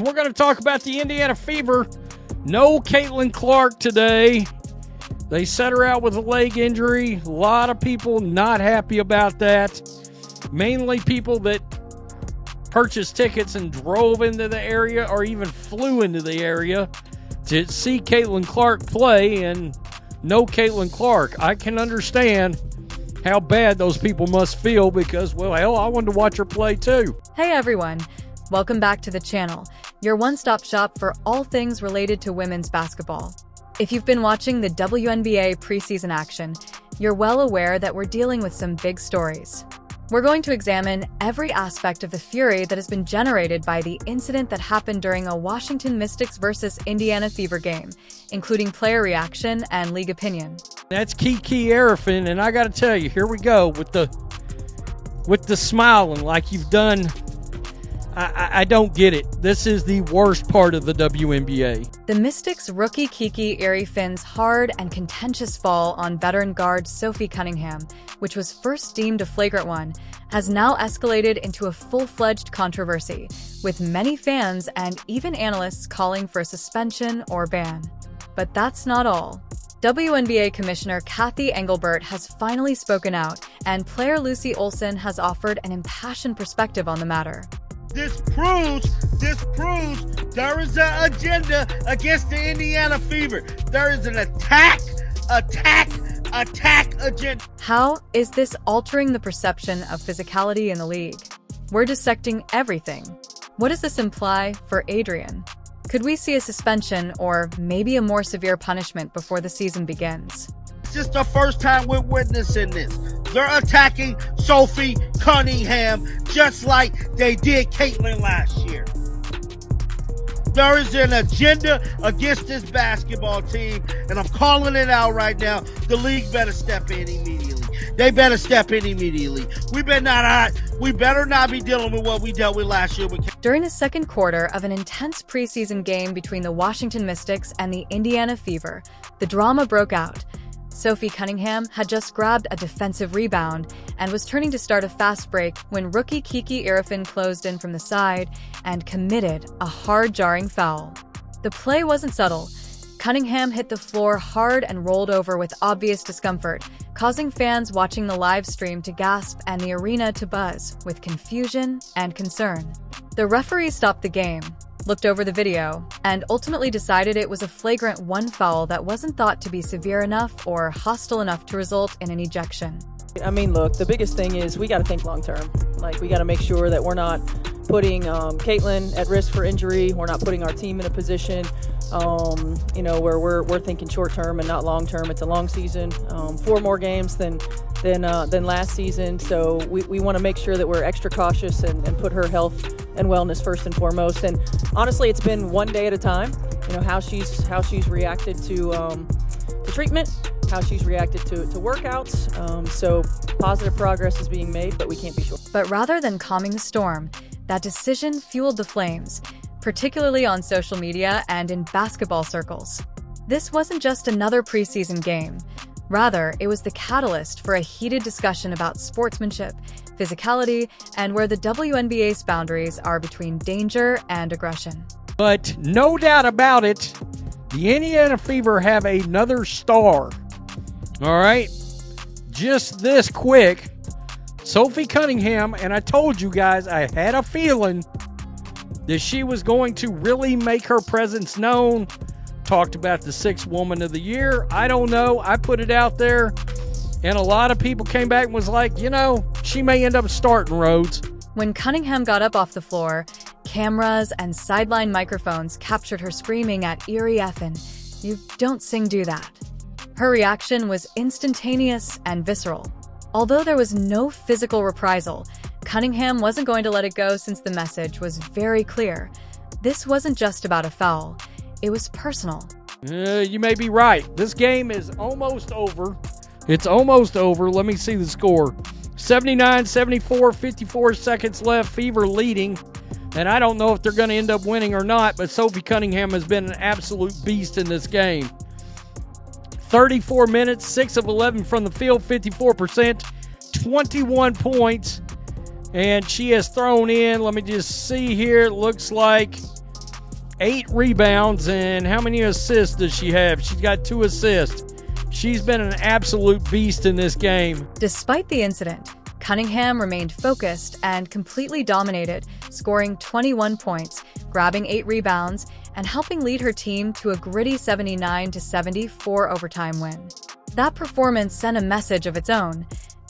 We're going to talk about the Indiana Fever. No Caitlin Clark today. They set her out with a leg injury. A lot of people not happy about that. Mainly people that purchased tickets and drove into the area or even flew into the area to see Caitlin Clark play, and no Caitlin Clark. I can understand how bad those people must feel because, well, hell, I wanted to watch her play too. Hey everyone, welcome back to the channel, your one-stop shop for all things related to women's basketball. If you've been watching the WNBA preseason action, you're well aware that we're dealing with some big stories. We're going to examine every aspect of the fury that has been generated by the incident that happened during a Washington Mystics versus Indiana Fever game, including player reaction and league opinion. That's Kiki Rice, and I got to tell you, here we go with the smiling like you've done. I don't get it. This is the worst part of the WNBA. The Mystics rookie Kiki Rice's hard and contentious fall on veteran guard Sophie Cunningham, which was first deemed a flagrant one, has now escalated into a full-fledged controversy, with many fans and even analysts calling for a suspension or ban. But that's not all. WNBA Commissioner Cathy Engelbert has finally spoken out, and player Lucy Olsen has offered an impassioned perspective on the matter. This proves there is an agenda against the Indiana Fever. There is an attack agenda. How is this altering the perception of physicality in the league? We're dissecting everything. What does this imply for Adrian? Could we see a suspension or maybe a more severe punishment before the season begins? It's just the first time we're witnessing this. They're attacking Sophie Cunningham just like they did Caitlin last year. There is an agenda against this basketball team, and I'm calling it out right now. The league better step in immediately. They better step in immediately. We better not be dealing with what we dealt with last year. During the second quarter of an intense preseason game between the Washington Mystics and the Indiana Fever, the drama broke out. Sophie Cunningham had just grabbed a defensive rebound and was turning to start a fast break when rookie Kiki Rice closed in from the side and committed a hard, jarring foul. The play wasn't subtle. Cunningham hit the floor hard and rolled over with obvious discomfort, causing fans watching the live stream to gasp and the arena to buzz with confusion and concern. The referee stopped the game, looked over the video, and ultimately decided it was a flagrant one foul that wasn't thought to be severe enough or hostile enough to result in an ejection. I mean, look, the biggest thing is we got to think long term. Like, we got to make sure that we're not putting Caitlin at risk for injury. We're not putting our team in a position, where we're thinking short term and not long term. It's a long season, 4 more games than last season. So we want to make sure that we're extra cautious and put her health and wellness first and foremost. And honestly, it's been one day at a time. How she's reacted to treatment, how she's reacted to workouts. So positive progress is being made, but we can't be sure. But rather than calming the storm, that decision fueled the flames, particularly on social media and in basketball circles. This wasn't just another preseason game. Rather, it was the catalyst for a heated discussion about sportsmanship, physicality, and where the WNBA's boundaries are between danger and aggression. But no doubt about it, the Indiana Fever have another star. All right? Just this quick, Sophie Cunningham, and I told you guys I had a feeling that she was going to really make her presence known. Talked about the 6th Woman of the Year. I don't know. I put it out there, and a lot of people came back and was like, she may end up starting, Rhodes. When Cunningham got up off the floor, cameras and sideline microphones captured her screaming at Eerie effin', "You don't do that." Her reaction was instantaneous and visceral. Although there was no physical reprisal, Cunningham wasn't going to let it go since the message was very clear. This wasn't just about a foul. It was personal. You may be right. This game is almost over. It's almost over. Let me see the score. 79-74, 54 seconds left. Fever leading. And I don't know if they're going to end up winning or not, but Sophie Cunningham has been an absolute beast in this game. 34 minutes, 6 of 11 from the field, 54%, 21 points. And she has thrown in, let me just see here, it looks like 8 rebounds, and how many assists does she have? She's got 2 assists. She's been an absolute beast in this game. Despite the incident, Cunningham remained focused and completely dominated, scoring 21 points, grabbing 8 rebounds, and helping lead her team to a gritty 79-74 overtime win. That performance sent a message of its own.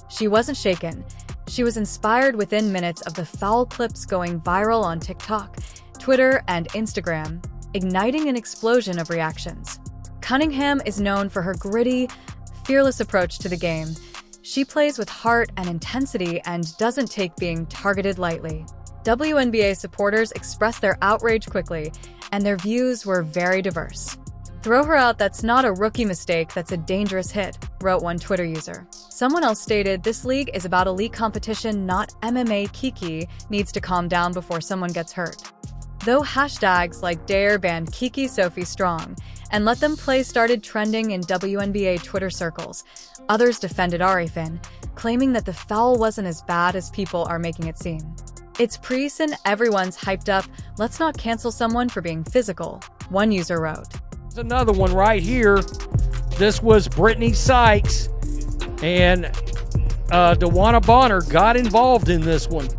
She wasn't shaken. She was inspired within minutes of the foul clips going viral on TikTok, Twitter, and Instagram, igniting an explosion of reactions. Cunningham is known for her gritty, fearless approach to the game. She plays with heart and intensity and doesn't take being targeted lightly. WNBA supporters expressed their outrage quickly, and their views were very diverse. "Throw her out, that's not a rookie mistake, that's a dangerous hit," wrote one Twitter user. Someone else stated, "This league is about elite competition, not MMA. Kiki needs to calm down before someone gets hurt." Though hashtags like Dare banned Kiki Sophie Strong and Let Them Play started trending in WNBA Twitter circles, others defended Arifin, claiming that the foul wasn't as bad as people are making it seem. "It's preseason, everyone's hyped up, let's not cancel someone for being physical," one user wrote. There's another one right here. This was Brittany Sykes, and DeWanna Bonner got involved in this one.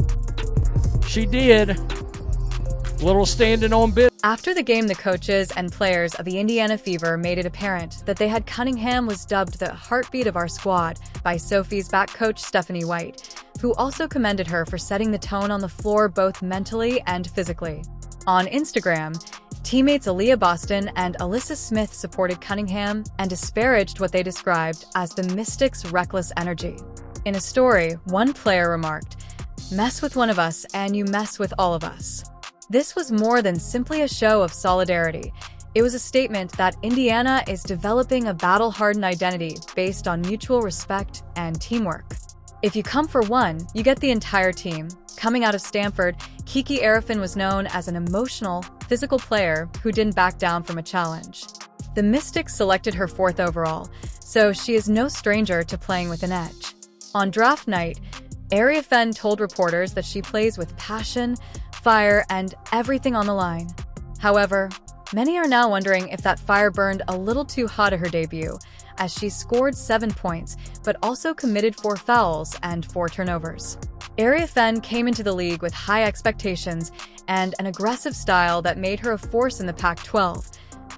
She did. Little standing on business. After the game, the coaches and players of the Indiana Fever made it apparent that they had Cunningham was dubbed the heartbeat of our squad by Sophie's back coach Stephanie White, who also commended her for setting the tone on the floor both mentally and physically. On Instagram, teammates Aaliyah Boston and Alyssa Smith supported Cunningham and disparaged what they described as the Mystics' reckless energy. In a story, one player remarked, "Mess with one of us and you mess with all of us." This was more than simply a show of solidarity. It was a statement that Indiana is developing a battle-hardened identity based on mutual respect and teamwork. If you come for one, you get the entire team. Coming out of Stanford, Kiki Arifin was known as an emotional, physical player who didn't back down from a challenge. The Mystics selected her 4th overall, so she is no stranger to playing with an edge. On draft night, Arifin told reporters that she plays with passion, fire, and everything on the line. However, many are now wondering if that fire burned a little too hot at her debut, as she scored 7 points, but also committed 4 fouls and 4 turnovers. Arifin came into the league with high expectations and an aggressive style that made her a force in the Pac-12.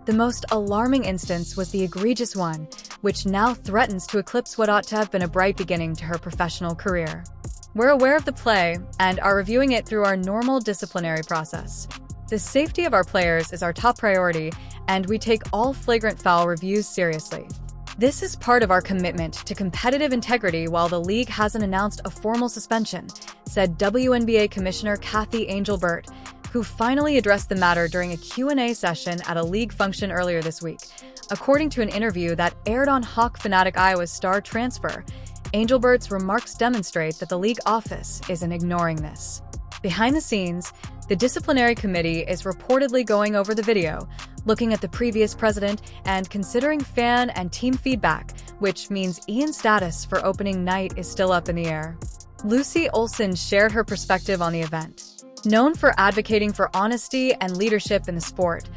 The most alarming instance was the egregious one, which now threatens to eclipse what ought to have been a bright beginning to her professional career. We're aware of the play and are reviewing it through our normal disciplinary process. The safety of our players is our top priority, and we take all flagrant foul reviews seriously. This is part of our commitment to competitive integrity while the league hasn't announced a formal suspension, said WNBA Commissioner Cathy Engelbert, who finally addressed the matter during a Q&A session at a league function earlier this week. According to an interview that aired on Hawk Fanatic Iowa's Star Transfer, Engelbert's remarks demonstrate that the league office isn't ignoring this. Behind the scenes, the disciplinary committee is reportedly going over the video, looking at the previous president, and considering fan and team feedback, which means Ian's status for opening night is still up in the air. Lucy Olsen shared her perspective on the event. Known for advocating for honesty and leadership in the sport,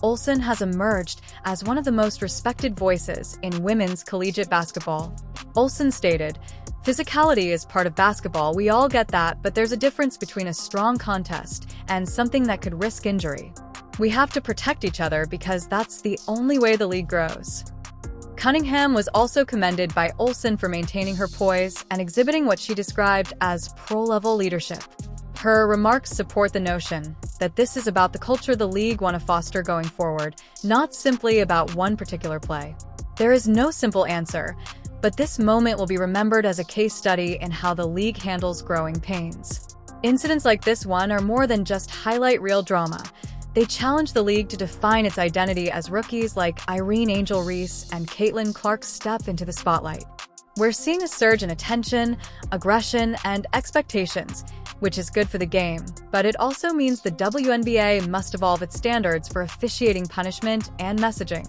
Olsen has emerged as one of the most respected voices in women's collegiate basketball. Olsen stated, "Physicality is part of basketball, we all get that, but there's a difference between a strong contest and something that could risk injury. We have to protect each other because that's the only way the league grows." Cunningham was also commended by Olsen for maintaining her poise and exhibiting what she described as pro-level leadership. Her remarks support the notion that this is about the culture the league want to foster going forward, not simply about one particular play. There is no simple answer, but this moment will be remembered as a case study in how the league handles growing pains. Incidents like this one are more than just highlight real drama. They challenge the league to define its identity as rookies like Irene Angel Reese and Caitlin Clark step into the spotlight. We're seeing a surge in attention, aggression, and expectations, which is good for the game, but it also means the WNBA must evolve its standards for officiating punishment and messaging.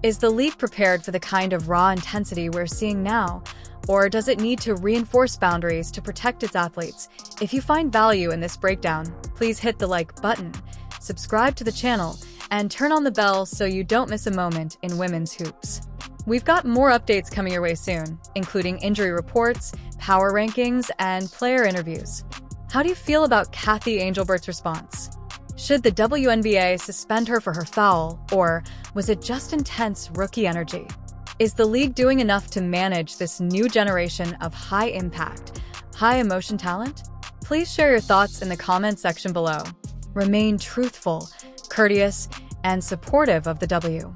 Is the league prepared for the kind of raw intensity we're seeing now, or does it need to reinforce boundaries to protect its athletes? If you find value in this breakdown, please hit the like button, subscribe to the channel, and turn on the bell so you don't miss a moment in women's hoops. We've got more updates coming your way soon, including injury reports, power rankings, and player interviews. How do you feel about Cathy Engelbert's response? Should the WNBA suspend her for her foul, or was it just intense rookie energy? Is the league doing enough to manage this new generation of high-impact, high-emotion talent? Please share your thoughts in the comment section below. Remain truthful, courteous, and supportive of the W.